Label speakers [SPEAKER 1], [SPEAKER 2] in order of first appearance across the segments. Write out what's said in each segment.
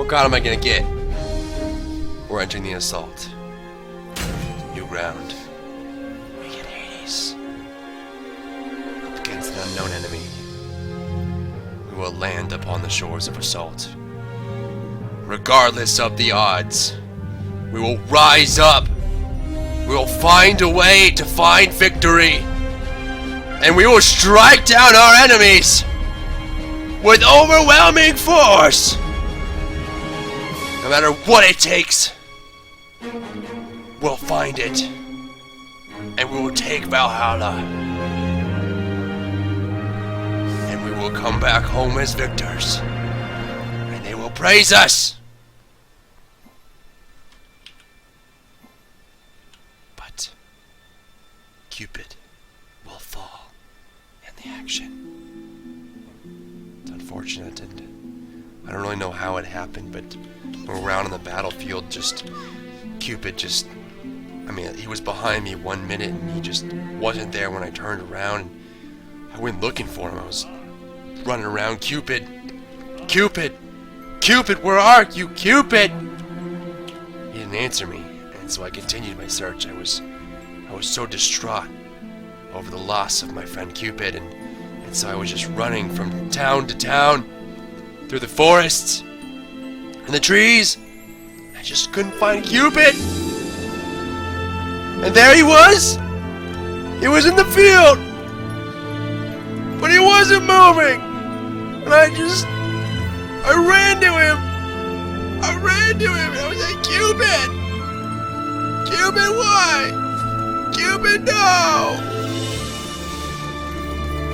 [SPEAKER 1] What god am I gonna get? We're entering the assault. New ground. We get Hades. Up against an unknown enemy. We will land upon the shores of assault. Regardless of the odds, we will rise up. We will find a way to find victory. And we will strike down our enemies with overwhelming force. No matter what it takes, we'll find it. And we will take Valhalla. And we will come back home as victors. And they will praise us. But Cupid will fall in the action. It's unfortunate, and I don't really know how it happened, but around on the battlefield, Cupid he was behind me 1 minute, and he just wasn't there when I turned around, and I went looking for him. I was running around, Cupid, where are you, Cupid? He didn't answer me, and so I continued my search. I was so distraught over the loss of my friend Cupid, and so I was just running from town to town, through the forests, and the trees. I just couldn't find Cupid. And there he was! He was in the field! But he wasn't moving! And I ran to him! I was like, Cupid! Cupid, why? Cupid, no!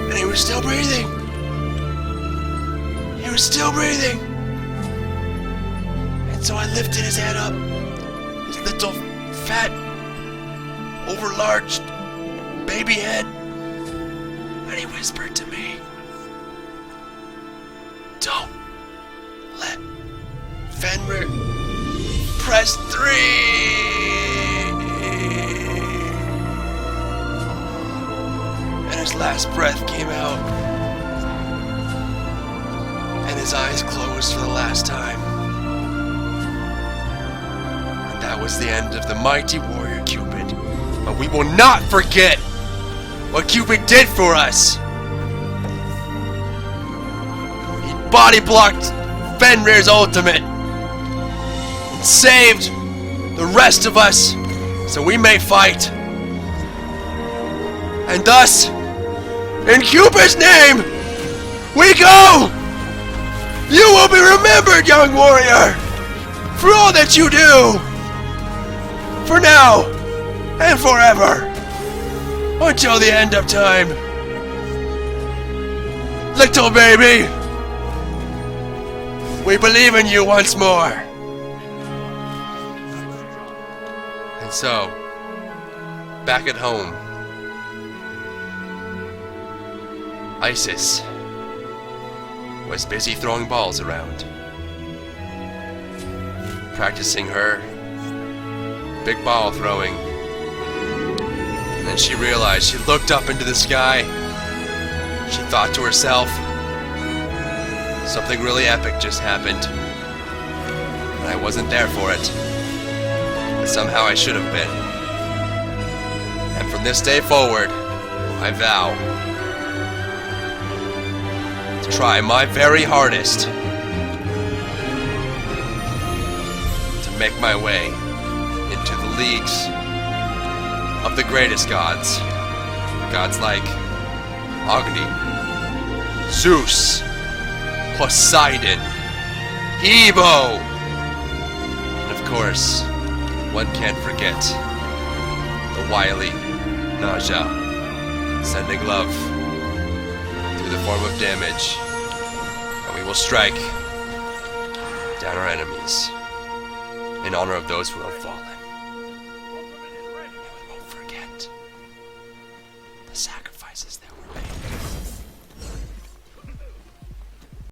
[SPEAKER 1] And he was still breathing! And so I lifted his head up, his little fat, overlarge baby head, and he whispered to me, "Don't let Fenrir press 3." And his last breath came out, and his eyes closed for the last time. And that was the end of the mighty warrior Cupid. But we will not forget what Cupid did for us. He body blocked Fenrir's ultimate and saved the rest of us so we may fight. And thus, in Cupid's name, we go! You will be remembered, young warrior, for all that you do, for now and forever, until the end of time. Little baby, we believe in you once more. And so, back at home, Isis was busy throwing balls around, practicing her big ball throwing. And then she realized, she looked up into the sky. She thought to herself, something really epic just happened. And I wasn't there for it. But somehow I should have been. And from this day forward, I vow to try my very hardest to make my way into the leagues of the greatest gods. Gods like Agni, Zeus, Poseidon, Hebo, and of course, one can't forget the wily Naja, sending love through the form of damage, and we will strike down our enemies in honor of those who have fallen.